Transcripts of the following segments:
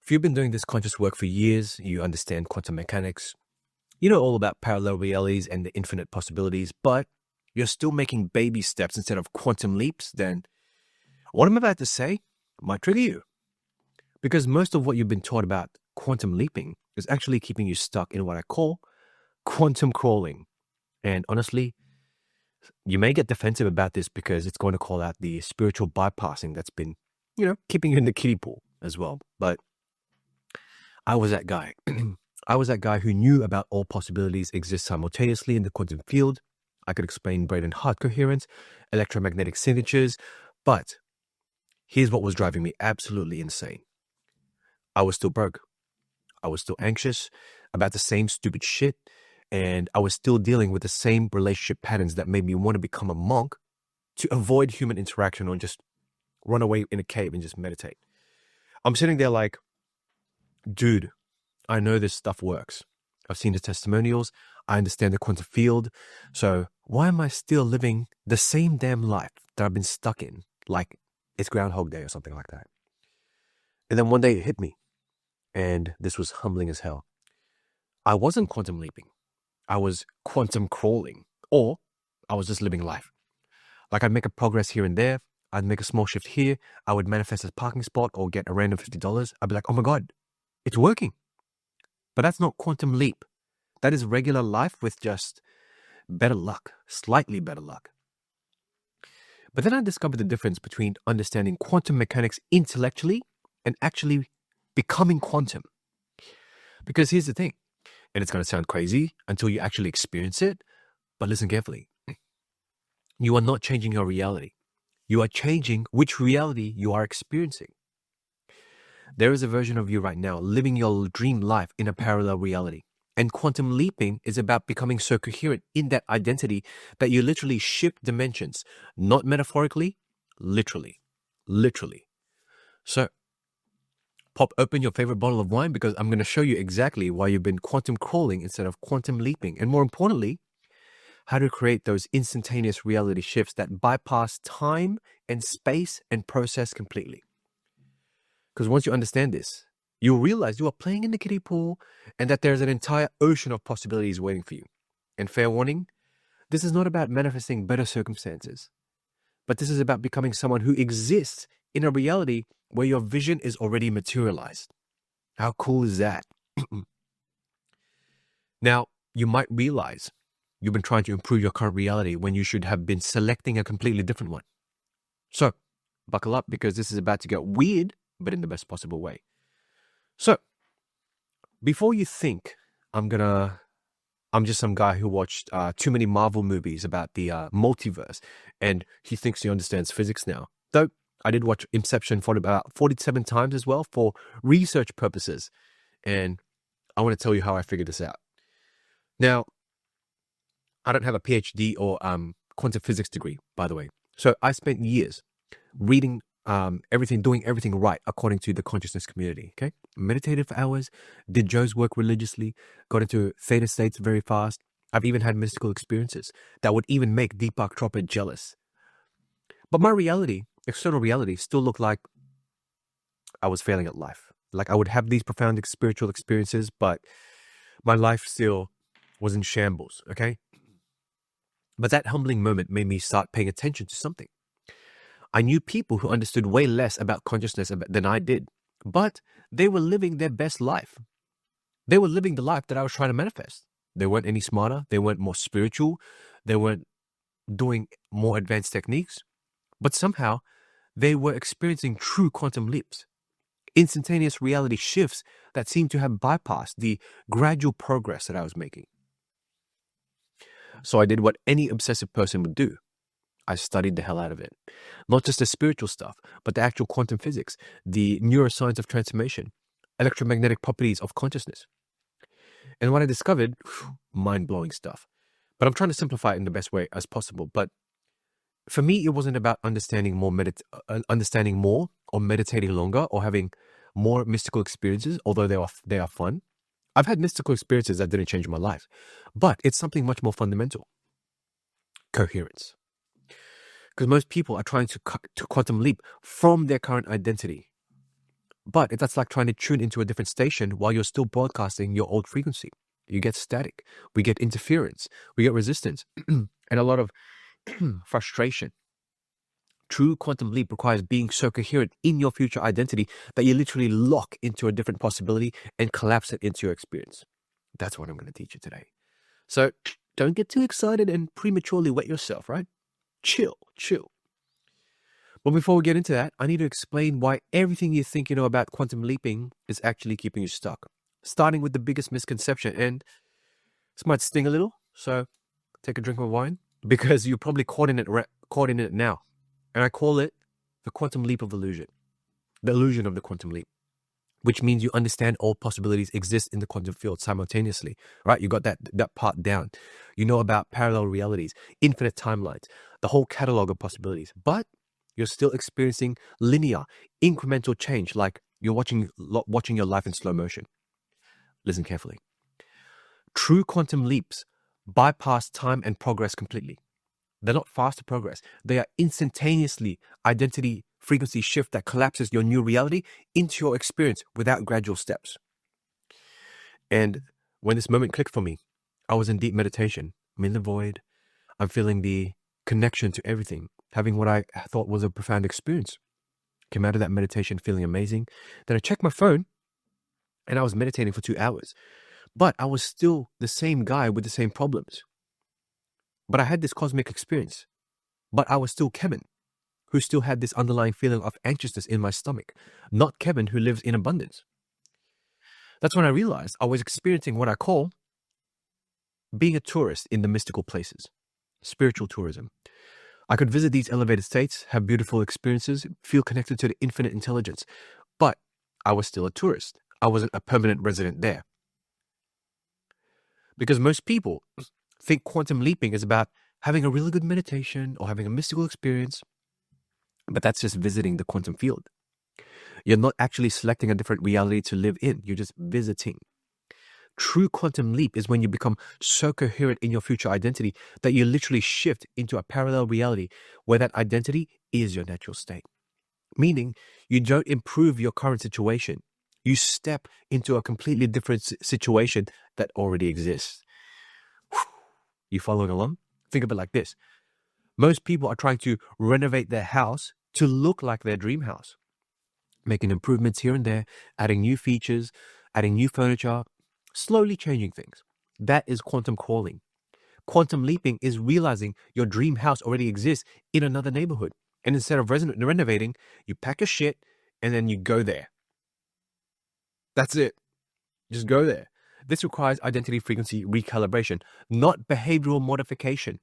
If you've been doing this conscious work for years, you understand quantum mechanics, you know all about parallel realities and the infinite possibilities, but you're still making baby steps instead of quantum leaps, then what I'm about to say might trigger you. Because most of what you've been taught about quantum leaping is actually keeping you stuck in what I call quantum crawling. And honestly, you may get defensive about this because it's going to call out the spiritual bypassing that's been, keeping you in the kiddie pool as well. But I was that guy. I was that guy who knew about all possibilities exist simultaneously in the quantum field. I could explain brain and heart coherence, electromagnetic signatures, but here's what was driving me absolutely insane. I was still broke. I was still anxious about the same stupid shit, and I was still dealing with the same relationship patterns that made me want to become a monk to avoid human interaction or just run away in a cave and just meditate. I'm sitting there like, dude, I know this stuff works. I've seen the testimonials. I understand the quantum field. So why am I still living the same damn life that I've been stuck in? Like it's Groundhog Day or something like that. And then one day it hit me. And this was humbling as hell. I wasn't quantum leaping. I was quantum crawling. Or I was just living life. Like I'd make a progress here and there. I'd make a small shift here. I would manifest a parking spot or get a random $50. I'd be like, oh my God, it's working. But that's not quantum leap. That is regular life with just better luck, slightly better luck. But then I discovered the difference between understanding quantum mechanics intellectually and actually becoming quantum. Because here's the thing, and it's going to sound crazy until you actually experience it, but listen carefully. You are not changing your reality. You are changing which reality you are experiencing. There is a version of you right now living your dream life in a parallel reality. And quantum leaping is about becoming so coherent in that identity that you literally shift dimensions, not metaphorically, literally. So, pop open your favorite bottle of wine because I'm going to show you exactly why you've been quantum crawling instead of quantum leaping. And more importantly, how to create those instantaneous reality shifts that bypass time and space and process completely. Because once you understand this, you'll realize you are playing in the kiddie pool and that there's an entire ocean of possibilities waiting for you. And fair warning, this is not about manifesting better circumstances, but this is about becoming someone who exists in a reality where your vision is already materialized. How cool is that? Now, you might realize you've been trying to improve your current reality when you should have been selecting a completely different one. So, buckle up because this is about to get weird, but in the best possible way. So, before you think I'm just some guy who watched too many Marvel movies about the multiverse and he thinks he understands physics now. Though I did watch Inception for about 47 times as well for research purposes. And I want to tell you how I figured this out. Now, I don't have a PhD or quantum physics degree, by the way. So I spent years reading everything, doing everything right according to the consciousness community, okay? Meditated for hours, did Joe's work religiously, got into theta states very fast. I've even had mystical experiences that would even make Deepak Chopra jealous. But my reality, external reality, still looked like I was failing at life. Like I would have these profound spiritual experiences, but my life still was in shambles, okay? But that humbling moment made me start paying attention to something. I knew people who understood way less about consciousness than I did, but they were living their best life. They were living the life that I was trying to manifest. They weren't any smarter. They weren't more spiritual. They weren't doing more advanced techniques, but somehow they were experiencing true quantum leaps, instantaneous reality shifts that seemed to have bypassed the gradual progress that I was making. So I did what any obsessive person would do. I studied the hell out of it. Not just the spiritual stuff, but the actual quantum physics, the neuroscience of transformation, electromagnetic properties of consciousness. And what I discovered, mind-blowing stuff. But I'm trying to simplify it in the best way as possible. But for me, it wasn't about understanding more or meditating longer or having more mystical experiences, although they are fun. I've had mystical experiences that didn't change my life, but it's something much more fundamental. Coherence. Because most people are trying to quantum leap from their current identity But that's like trying to tune into a different station while you're still broadcasting your old frequency. You get static, we get interference, we get resistance, and a lot of frustration. True quantum leap requires being so coherent in your future identity that you literally lock into a different possibility and collapse it into your experience. That's what I'm going to teach you today. So don't get too excited and prematurely wet yourself, right? Chill. But before we get into that, I need to explain why everything you think you know about quantum leaping is actually keeping you stuck. Starting with the biggest misconception, and this might sting a little, so take a drink of wine, because you're probably caught in it now. And I call it the quantum leap of illusion. The illusion of the quantum leap, which means you understand all possibilities exist in the quantum field simultaneously, right? You got that part down. You know about parallel realities, infinite timelines, the whole catalog of possibilities, but you're still experiencing linear, incremental change, like you're watching your life in slow motion. Listen carefully. True quantum leaps bypass time and progress completely. They're not faster progress. They are instantaneously identity frequency shift that collapses your new reality into your experience without gradual steps. And when this moment clicked for me, I was in deep meditation. I'm in the void. I'm feeling the connection to everything, having what I thought was a profound experience. Came out of that meditation feeling amazing. Then I checked my phone and I was meditating for 2 hours. But I was still the same guy with the same problems. But I had this cosmic experience. But I was still Kevin, who still had this underlying feeling of anxiousness in my stomach, not Kevin who lives in abundance. That's when I realized I was experiencing what I call being a tourist in the mystical places, spiritual tourism. I could visit these elevated states, have beautiful experiences, feel connected to the infinite intelligence, but I was still a tourist. I wasn't a permanent resident there. Because most people think quantum leaping is about having a really good meditation or having a mystical experience, but that's just visiting the quantum field. You're not actually selecting a different reality to live in. You're just visiting. True quantum leap is when you become so coherent in your future identity that you literally shift into a parallel reality where that identity is your natural state. Meaning you don't improve your current situation. You step into a completely different situation that already exists. You following along? Think of it like this. Most people are trying to renovate their house to look like their dream house, making improvements here and there, adding new features, adding new furniture, slowly changing things. That is quantum crawling. Quantum leaping is realizing your dream house already exists in another neighborhood. And instead of renovating, you pack your shit and then you go there. That's it. Just go there. This requires identity frequency recalibration, not behavioral modification.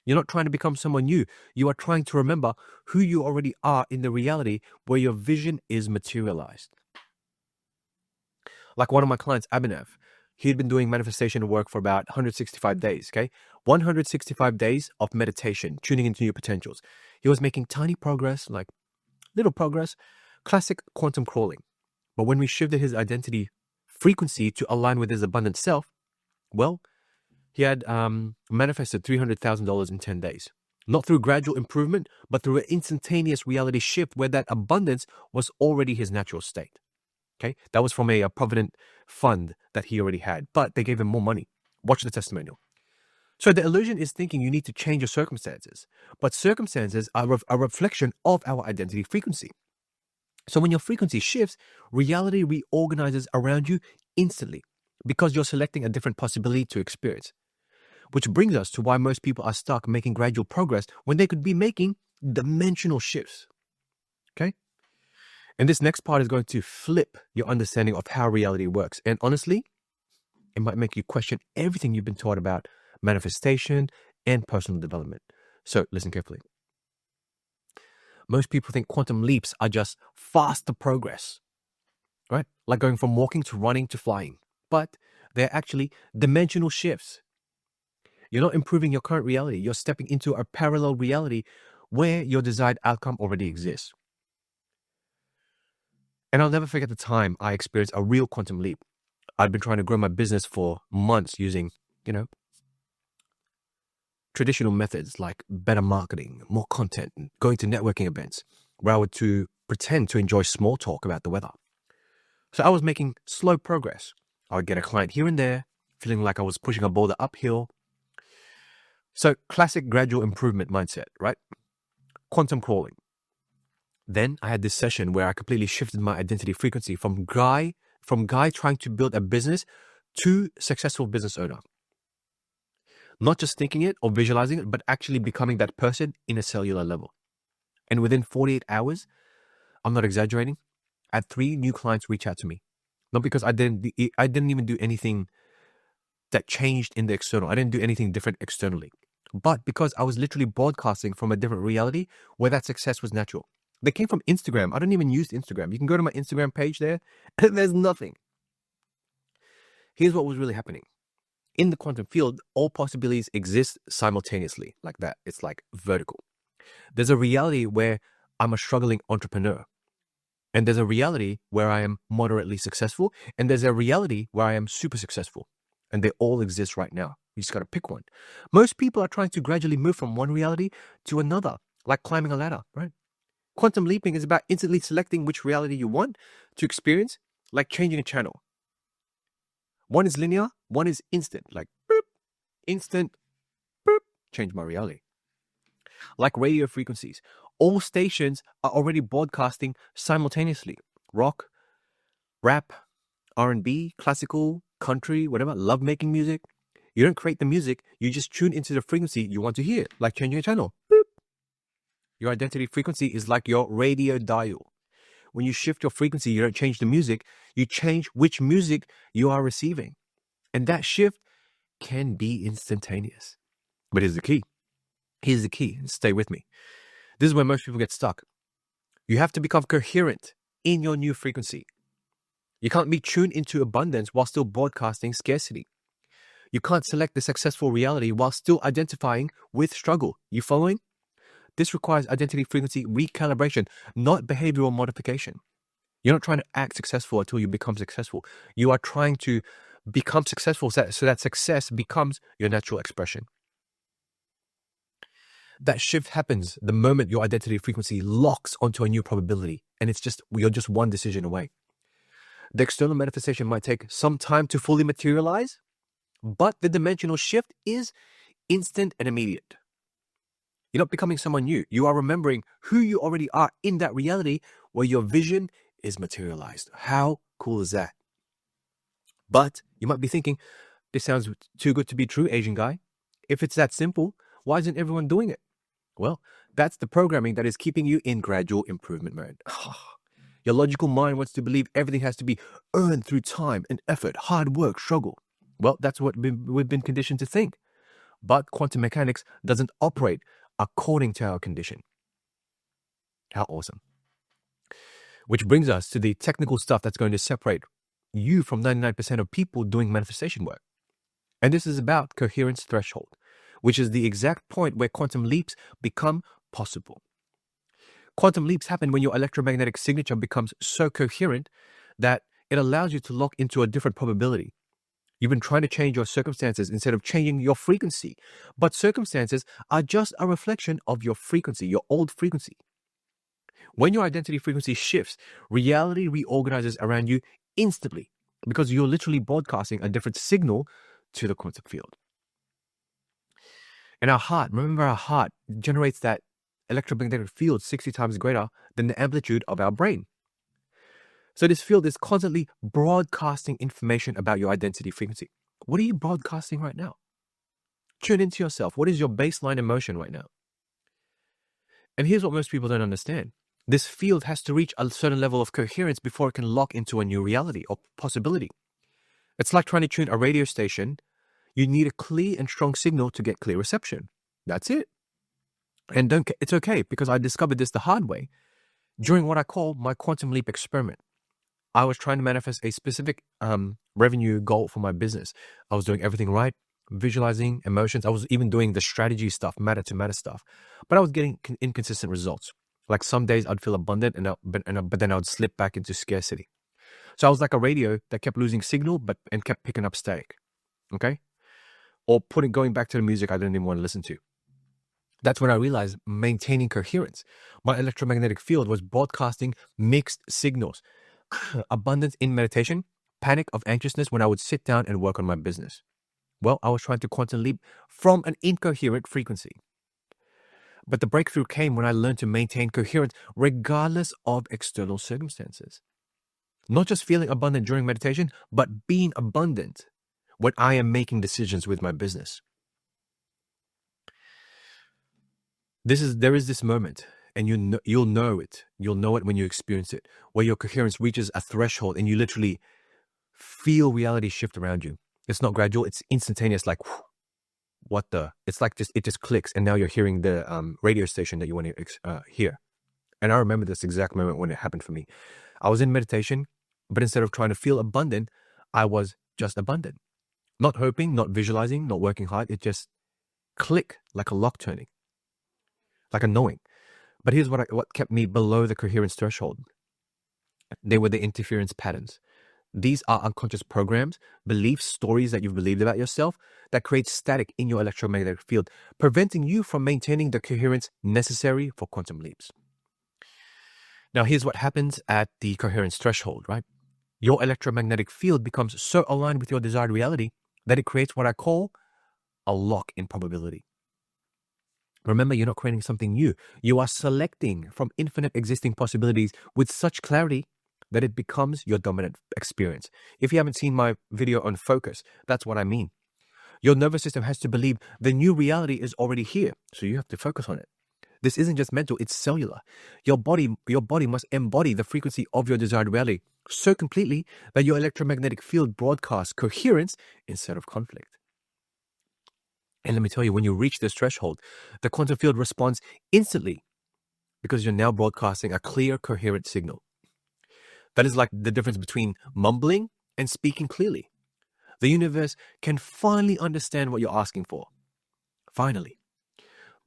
You're not trying to become someone new. You are trying to remember who you already are in the reality where your vision is materialized. Like one of my clients, Abhinav, he'd been doing manifestation work for about 165 days, okay? 165 days of meditation, tuning into your potentials. He was making tiny progress, like little progress, classic quantum crawling. But when we shifted his identity frequency to align with his abundant self, well, he had manifested $300,000 in 10 days. Not through gradual improvement, but through an instantaneous reality shift where that abundance was already his natural state. Okay, that was from a provident fund that he already had, but they gave him more money. Watch the testimonial. So the illusion is thinking you need to change your circumstances, but circumstances are a reflection of our identity frequency. So when your frequency shifts, reality reorganizes around you instantly because you're selecting a different possibility to experience. Which brings us to why most people are stuck making gradual progress when they could be making dimensional shifts. Okay? And this next part is going to flip your understanding of how reality works. And honestly, it might make you question everything you've been taught about manifestation and personal development. So listen carefully. Most people think quantum leaps are just faster progress, right? Like going from walking to running to flying. But they're actually dimensional shifts. You're not improving your current reality. You're stepping into a parallel reality where your desired outcome already exists. And I'll never forget the time I experienced a real quantum leap. I'd been trying to grow my business for months using, traditional methods like better marketing, more content, and going to networking events where I would to pretend to enjoy small talk about the weather. So I was making slow progress. I would get a client here and there, feeling like I was pushing a boulder uphill. So classic gradual improvement mindset, right? Quantum crawling. Then I had this session where I completely shifted my identity frequency from guy trying to build a business to successful business owner. Not just thinking it or visualizing it, but actually becoming that person in a cellular level. And within 48 hours, I'm not exaggerating, I had 3 new clients reach out to me. Not because I didn't even do anything that changed in the external. I didn't do anything different externally. But because I was literally broadcasting from a different reality where that success was natural. They came from Instagram. I don't even use Instagram. You can go to my Instagram page there, and there's nothing. Here's what was really happening. In the quantum field, all possibilities exist simultaneously, like that. It's like vertical. There's a reality where I'm a struggling entrepreneur. And there's a reality where I am moderately successful. And there's a reality where I am super successful. And they all exist right now. You just got to pick one. Most people are trying to gradually move from one reality to another, like climbing a ladder, right? Quantum leaping is about instantly selecting which reality you want to experience, like changing a channel. One is linear, one is instant, like boop, instant, boop, change my reality. Like radio frequencies, all stations are already broadcasting simultaneously. Rock, rap, R&B, classical, country, whatever, love-making music. You don't create the music, you just tune into the frequency you want to hear, like changing a channel. Boop. Your identity frequency is like your radio dial. When you shift your frequency, you don't change the music, you change which music you are receiving. And that shift can be instantaneous. But here's the key. Here's the key. Stay with me. This is where most people get stuck. You have to become coherent in your new frequency. You can't be tuned into abundance while still broadcasting scarcity. You can't select the successful reality while still identifying with struggle. You following? This requires identity frequency recalibration, not behavioral modification. You're not trying to act successful until you become successful. You are trying to become successful so that success becomes your natural expression. That shift happens the moment your identity frequency locks onto a new probability, and you're just one decision away. The external manifestation might take some time to fully materialize, but the dimensional shift is instant and immediate. You're not becoming someone new. You are remembering who you already are in that reality where your vision is materialized. How cool is that? But you might be thinking, this sounds too good to be true, Asian guy. If it's that simple, why isn't everyone doing it? Well, that's the programming that is keeping you in gradual improvement mode. Your logical mind wants to believe everything has to be earned through time and effort, hard work, struggle. Well, that's what we've been conditioned to think. But quantum mechanics doesn't operate according to our condition. How awesome. Which brings us to the technical stuff that's going to separate you from 99% of people doing manifestation work. And this is about coherence threshold, which is the exact point where quantum leaps become possible. Quantum leaps happen when your electromagnetic signature becomes so coherent that it allows you to lock into a different probability. You've been trying to change your circumstances instead of changing your frequency. But circumstances are just a reflection of your frequency, your old frequency. When your identity frequency shifts, reality reorganizes around you instantly because you're literally broadcasting a different signal to the quantum field. And our heart generates that electromagnetic field 60 times greater than the amplitude of our brain. So this field is constantly broadcasting information about your identity frequency. What are you broadcasting right now? Tune into yourself. What is your baseline emotion right now? And here's what most people don't understand. This field has to reach a certain level of coherence before it can lock into a new reality or possibility. It's like trying to tune a radio station. You need a clear and strong signal to get clear reception. That's it. And it's okay, because I discovered this the hard way during what I call my quantum leap experiment. I was trying to manifest a specific revenue goal for my business. I was doing everything right, visualizing emotions. I was even doing the strategy stuff, matter to matter stuff. But I was getting inconsistent results. Like some days I'd feel abundant, but then I would slip back into scarcity. So I was like a radio that kept losing signal, and kept picking up static. Okay? Or going back to the music I didn't even want to listen to. That's when I realized maintaining coherence. My electromagnetic field was broadcasting mixed signals. Abundance in meditation, panic of anxiousness when I would sit down and work on my business. Well, I was trying to quantum leap from an incoherent frequency. But the breakthrough came when I learned to maintain coherence regardless of external circumstances. Not just feeling abundant during meditation, but being abundant when I am making decisions with my business. There is this moment, and you'll know it. You'll know it when you experience it, where your coherence reaches a threshold and you literally feel reality shift around you. It's not gradual, it's instantaneous, like, whew, what the? It's like it just clicks, and now you're hearing the radio station that you want to hear. And I remember this exact moment when it happened for me. I was in meditation, but instead of trying to feel abundant, I was just abundant. Not hoping, not visualizing, not working hard. It just clicked like a lock turning, like a knowing. But here's what kept me below the coherence threshold. They were the interference patterns. These are unconscious programs, beliefs, stories that you've believed about yourself that create static in your electromagnetic field, preventing you from maintaining the coherence necessary for quantum leaps. Now, here's what happens at the coherence threshold, right? Your electromagnetic field becomes so aligned with your desired reality that it creates what I call a lock in probability. Remember, you're not creating something new. You are selecting from infinite existing possibilities with such clarity that it becomes your dominant experience. If you haven't seen my video on focus, that's what I mean. Your nervous system has to believe the new reality is already here, so you have to focus on it. This isn't just mental, it's cellular. Your body must embody the frequency of your desired reality so completely that your electromagnetic field broadcasts coherence instead of conflict. And let me tell you, when you reach this threshold, the quantum field responds instantly because you're now broadcasting a clear, coherent signal. That is like the difference between mumbling and speaking clearly. The universe can finally understand what you're asking for. Finally.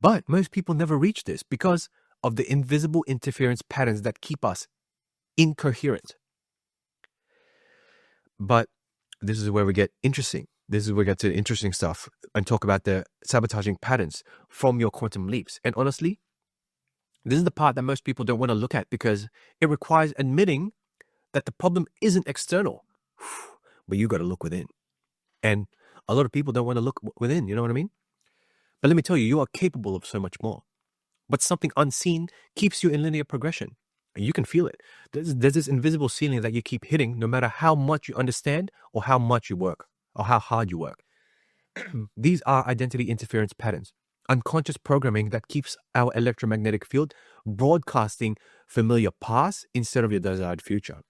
But most people never reach this because of the invisible interference patterns that keep us incoherent. But this is where we get interesting. This is where we get to the interesting stuff and talk about the sabotaging patterns from your quantum leaps. And honestly, this is the part that most people don't want to look at because it requires admitting that the problem isn't external, but you got to look within. And a lot of people don't want to look within, you know what I mean? But let me tell you, you are capable of so much more. But something unseen keeps you in linear progression. You can feel it. There's this invisible ceiling that you keep hitting no matter how much you understand or how much you work or how hard you work. These are identity interference patterns, unconscious programming that keeps our electromagnetic field broadcasting familiar past instead of your desired future.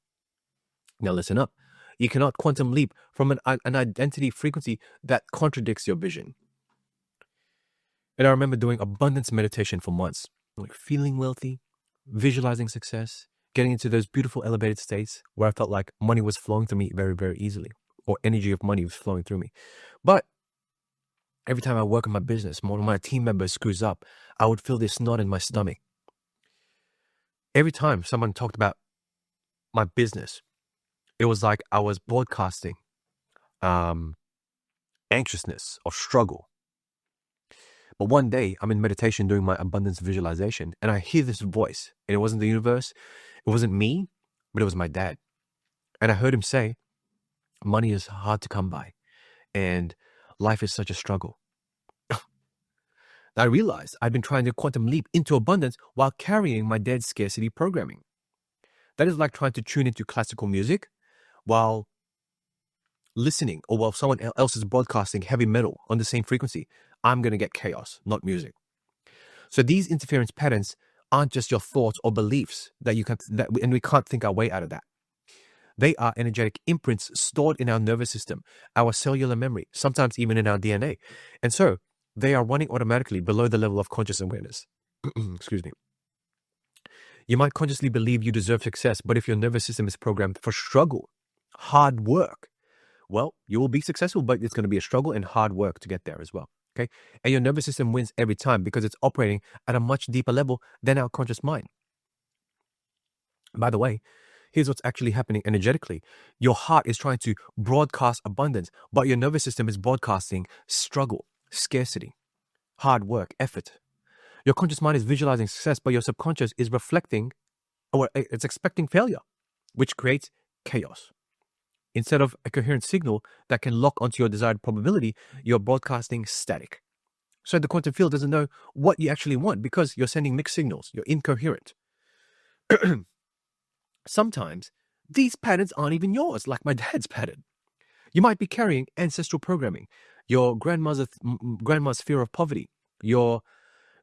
Now listen up. You cannot quantum leap from an identity frequency that contradicts your vision. And I remember doing abundance meditation for months, like feeling wealthy, visualizing success, getting into those beautiful elevated states where I felt like money was flowing through me very, very easily, or energy of money was flowing through me. But every time I work on my business, one of my team members screws up, I would feel this knot in my stomach. Every time someone talked about my business, it was like I was broadcasting anxiousness or struggle. But one day, I'm in meditation doing my abundance visualization, and I hear this voice, and it wasn't the universe, it wasn't me, but it was my dad. And I heard him say, money is hard to come by, and life is such a struggle. I realized I'd been trying to quantum leap into abundance while carrying my dad's scarcity programming. That is like trying to tune into classical music while listening, or while someone else is broadcasting heavy metal on the same frequency. I'm going to get chaos, not music. So these interference patterns aren't just your thoughts or beliefs and we can't think our way out of that. They are energetic imprints stored in our nervous system, our cellular memory, sometimes even in our DNA. And so they are running automatically below the level of conscious awareness. Excuse me. You might consciously believe you deserve success, but if your nervous system is programmed for struggle, hard work, well, you will be successful, but it's going to be a struggle and hard work to get there as well. Okay. And your nervous system wins every time because it's operating at a much deeper level than our conscious mind. By the way, here's what's actually happening energetically. Your heart is trying to broadcast abundance, but your nervous system is broadcasting struggle, scarcity, hard work, effort. Your conscious mind is visualizing success, but your subconscious is reflecting, or it's expecting failure. which creates chaos. Instead of a coherent signal that can lock onto your desired probability, you're broadcasting static. So the quantum field doesn't know what you actually want because you're sending mixed signals. You're incoherent. Sometimes these patterns aren't even yours, like my dad's pattern. You might be carrying ancestral programming, your grandma's fear of poverty, your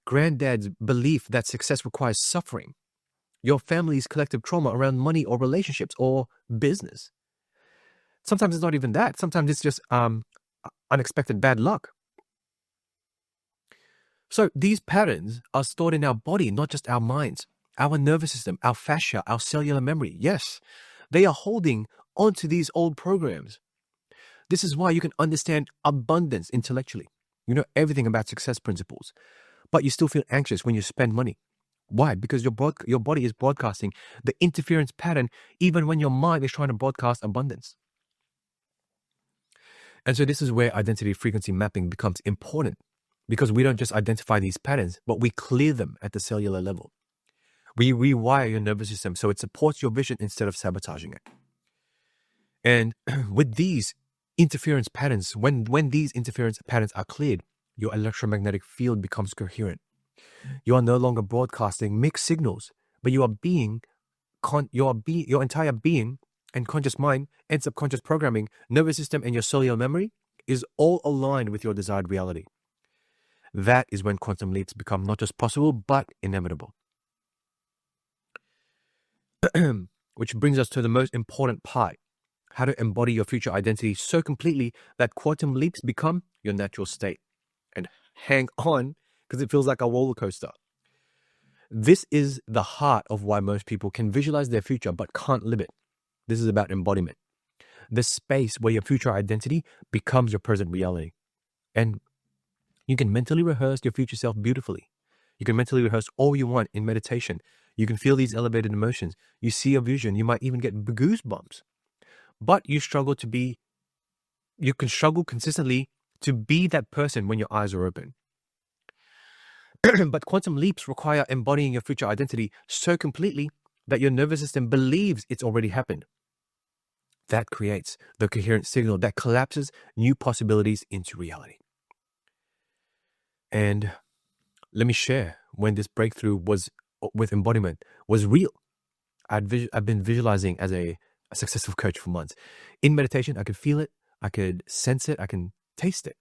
granddad's belief that success requires suffering, your family's collective trauma around money or relationships or business. Sometimes it's not even that. Sometimes it's just unexpected bad luck. So these patterns are stored in our body, not just our minds, our nervous system, our fascia, our cellular memory. Yes, they are holding onto these old programs. This is why you can understand abundance intellectually. You know everything about success principles, but you still feel anxious when you spend money. Why? Because your body is broadcasting the interference pattern even when your mind is trying to broadcast abundance. And so this is where identity frequency mapping becomes important, because we don't just identify these patterns, but we clear them at the cellular level. We rewire your nervous system so it supports your vision instead of sabotaging it. And with these interference patterns, when these interference patterns are cleared, your electromagnetic field becomes coherent. You are no longer broadcasting mixed signals, but your entire being and conscious mind and subconscious programming, nervous system, and your cellular memory is all aligned with your desired reality. That is when quantum leaps become not just possible, but inevitable. Which brings us to the most important part: how to embody your future identity so completely that quantum leaps become your natural state. And hang on, because it feels like a roller coaster. This is the heart of why most people can visualize their future but can't live it. This is about embodiment. The space where your future identity becomes your present reality. And you can mentally rehearse your future self beautifully. You can mentally rehearse all you want in meditation. You can feel these elevated emotions. You see a vision. You might even get goosebumps. But you can struggle consistently to be that person when your eyes are open. But quantum leaps require embodying your future identity so completely that your nervous system believes it's already happened. That creates the coherent signal that collapses new possibilities into reality. And let me share when this breakthrough with embodiment was real. I've been visualizing as a successful coach for months. In meditation, I could feel it, I could sense it, I can taste it.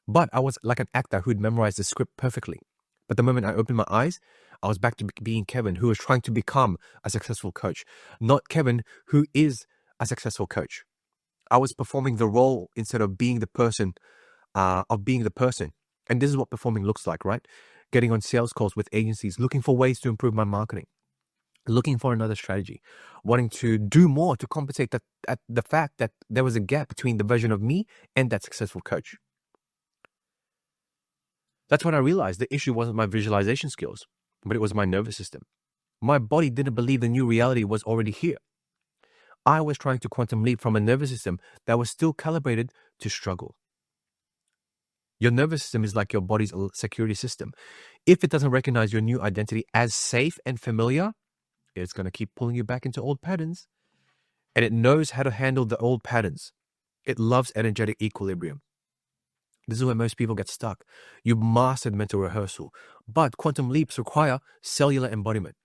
But I was like an actor who'd memorized the script perfectly. But the moment I opened my eyes, I was back to being Kevin, who was trying to become a successful coach, not Kevin, who is a successful coach. I was performing the role instead of being the person, And this is what performing looks like, right? Getting on sales calls with agencies, looking for ways to improve my marketing, looking for another strategy, wanting to do more to compensate at the fact that there was a gap between the version of me and that successful coach. That's when I realized the issue wasn't my visualization skills, but it was my nervous system. My body didn't believe the new reality was already here. I was trying to quantum leap from a nervous system that was still calibrated to struggle. Your nervous system is like your body's security system. If it doesn't recognize your new identity as safe and familiar, it's going to keep pulling you back into old patterns. And it knows how to handle the old patterns. It loves energetic equilibrium. This is where most people get stuck. You've mastered mental rehearsal, but quantum leaps require cellular embodiment.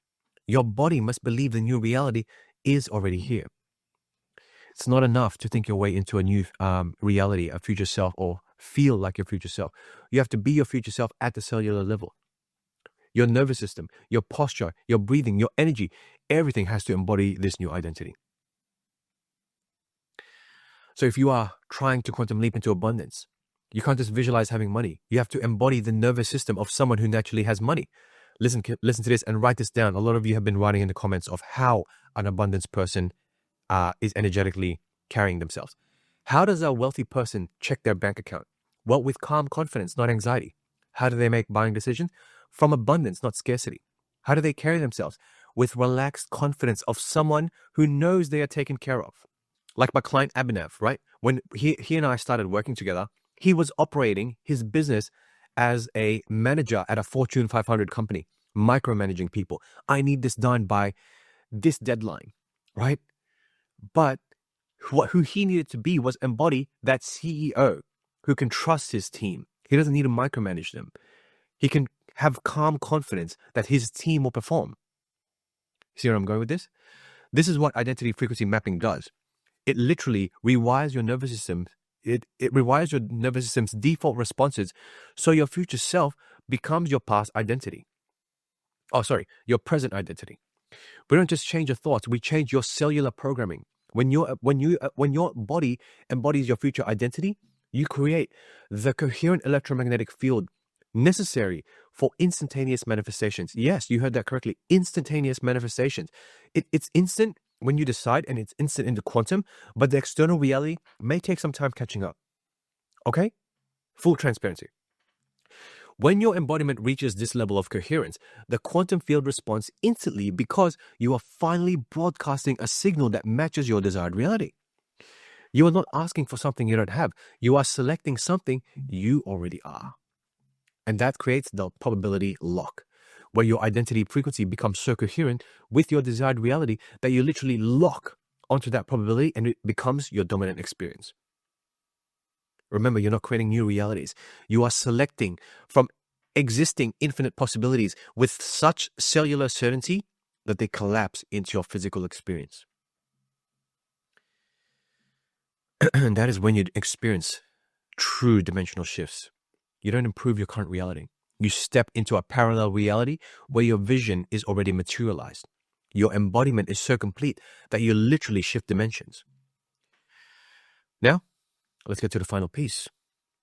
Your body must believe the new reality is already here. It's not enough to think your way into a new reality, a future self, or feel like your future self. You have to be your future self at the cellular level. Your nervous system, your posture, your breathing, your energy, everything has to embody this new identity. So if you are trying to quantum leap into abundance, you can't just visualize having money. You have to embody the nervous system of someone who naturally has money. Listen to this and write this down. A lot of you have been writing in the comments of how an abundance person is energetically carrying themselves. How does a wealthy person check their bank account? Well, with calm confidence, not anxiety. How do they make buying decisions? From abundance, not scarcity. How do they carry themselves? With relaxed confidence of someone who knows they are taken care of. Like my client Abhinav, right? When he and I started working together, he was operating his business as a manager at a Fortune 500 company, micromanaging people. I need this done by this deadline, right? But who he needed to be was embody that CEO who can trust his team. He doesn't need to micromanage them. He can have calm confidence that his team will perform. See where I'm going with this? This is what identity frequency mapping does. It literally rewires your nervous system. It rewires your nervous system's default responses so your future self becomes your past identity. Oh, sorry, your present identity. We don't just change your thoughts, we change your cellular programming. When your body embodies your future identity, you create the coherent electromagnetic field necessary for instantaneous manifestations. Yes, you heard that correctly. Instantaneous manifestations. It's instant when you decide, and it's instant into quantum, but the external reality may take some time catching up. Okay? Full transparency. When your embodiment reaches this level of coherence, the quantum field responds instantly because you are finally broadcasting a signal that matches your desired reality. You are not asking for something you don't have. You are selecting something you already are. And that creates the probability lock, where your identity frequency becomes so coherent with your desired reality that you literally lock onto that probability and it becomes your dominant experience. Remember, you're not creating new realities. You are selecting from existing infinite possibilities with such cellular certainty that they collapse into your physical experience. And that is when you experience true dimensional shifts. You don't improve your current reality. You step into a parallel reality where your vision is already materialized. Your embodiment is so complete that you literally shift dimensions. Now, let's get to the final piece.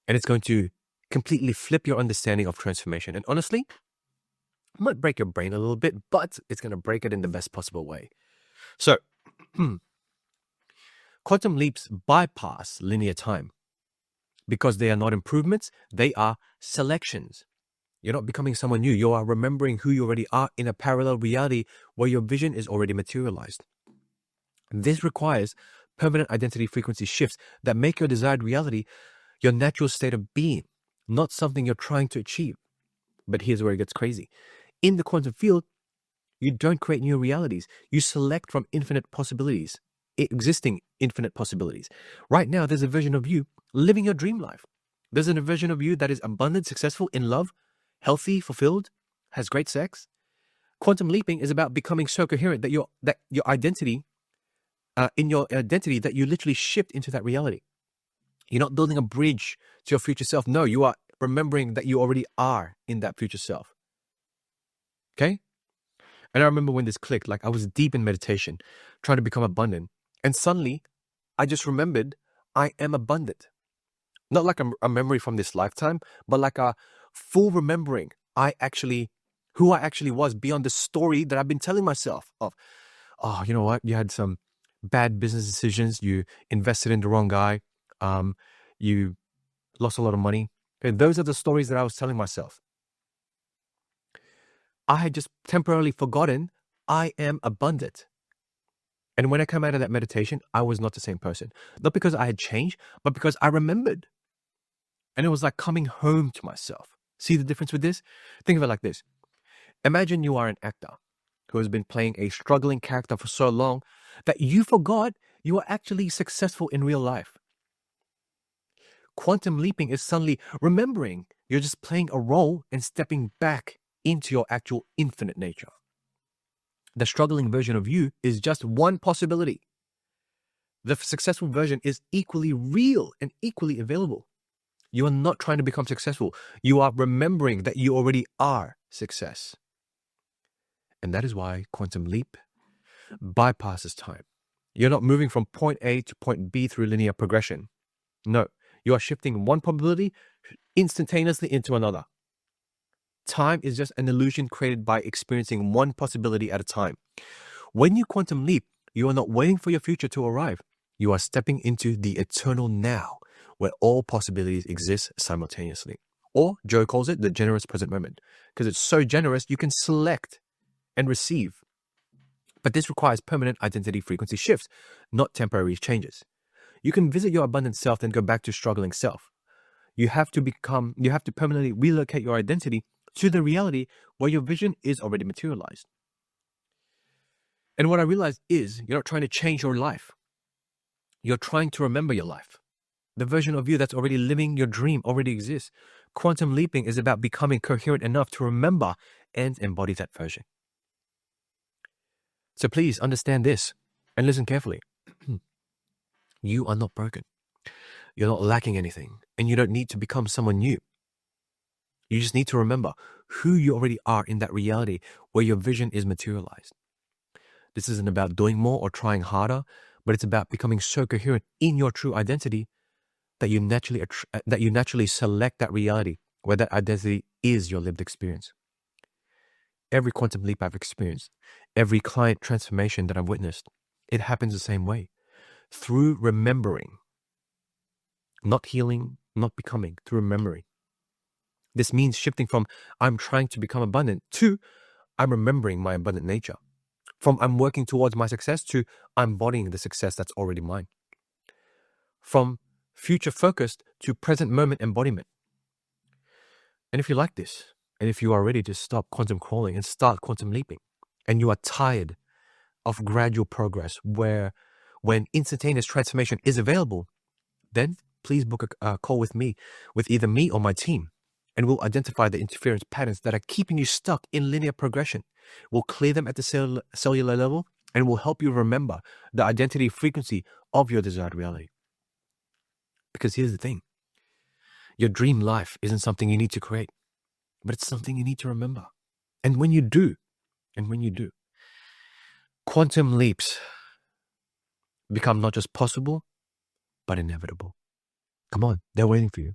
And it's going to completely flip your understanding of transformation. And honestly, it might break your brain a little bit, but it's going to break it in the best possible way. So, quantum leaps bypass linear time. Because they are not improvements, they are selections. You're not becoming someone new. You are remembering who you already are in a parallel reality where your vision is already materialized. This requires permanent identity frequency shifts that make your desired reality your natural state of being, not something you're trying to achieve. But here's where it gets crazy. In the quantum field, you don't create new realities. You select from infinite possibilities, existing infinite possibilities. Right now, there's a version of you living your dream life. There's a version of you that is abundant, successful, in love, healthy, fulfilled, has great sex. Quantum leaping is about becoming so coherent that your identity, in your identity, that you literally shift into that reality. You're not building a bridge to your future self. No, you are remembering that you already are in that future self. Okay? And I remember when this clicked, like I was deep in meditation, trying to become abundant. And suddenly, I just remembered I am abundant. Not like a memory from this lifetime, but like a full remembering who I actually was beyond the story that I've been telling myself of, oh, you know what? You had some bad business decisions. You invested in the wrong guy. You lost a lot of money. Okay, those are the stories that I was telling myself. I had just temporarily forgotten I am abundant. And when I came out of that meditation, I was not the same person. Not because I had changed, but because I remembered. And it was like coming home to myself. See the difference with this? Think of it like this. Imagine you are an actor who has been playing a struggling character for so long that you forgot you are actually successful in real life. Quantum leaping is suddenly remembering you're just playing a role and stepping back into your actual infinite nature. The struggling version of you is just one possibility. The successful version is equally real and equally available. You are not trying to become successful. You are remembering that you already are success. And that is why quantum leap bypasses time. You're not moving from point A to point B through linear progression. No, you are shifting one probability instantaneously into another. Time is just an illusion created by experiencing one possibility at a time. When you quantum leap, you are not waiting for your future to arrive. You are stepping into the eternal now, where all possibilities exist simultaneously. Or Joe calls it the generous present moment, because it's so generous you can select and receive. But this requires permanent identity frequency shifts, not temporary changes. You can visit your abundant self, then go back to struggling self. You have to permanently relocate your identity to the reality where your vision is already materialized. And what I realized is you're not trying to change your life. You're trying to remember your life. The version of you that's already living your dream already exists. Quantum leaping is about becoming coherent enough to remember and embody that version. So please understand this and listen carefully. You are not broken. You're not lacking anything, and you don't need to become someone new. You just need to remember who you already are in that reality where your vision is materialized. This isn't about doing more or trying harder, but it's about becoming so coherent in your true identity that you naturally select that reality where that identity is your lived experience. Every quantum leap I've experienced, every client transformation that I've witnessed, it happens the same way. Through remembering. Not healing, not becoming, through remembering. This means shifting from I'm trying to become abundant to I'm remembering my abundant nature. From I'm working towards my success to I'm embodying the success that's already mine. From future focused to present moment embodiment. And if you like this, and if you are ready to stop quantum crawling and start quantum leaping, and you are tired of gradual progress when instantaneous transformation is available, then please book a call with me, with either me or my team, and we'll identify the interference patterns that are keeping you stuck in linear progression. We'll clear them at the cellular level, and we'll help you remember the identity frequency of your desired reality. Because here's the thing. Your dream life isn't something you need to create, but it's something you need to remember. And when you do, quantum leaps become not just possible, but inevitable. Come on, they're waiting for you.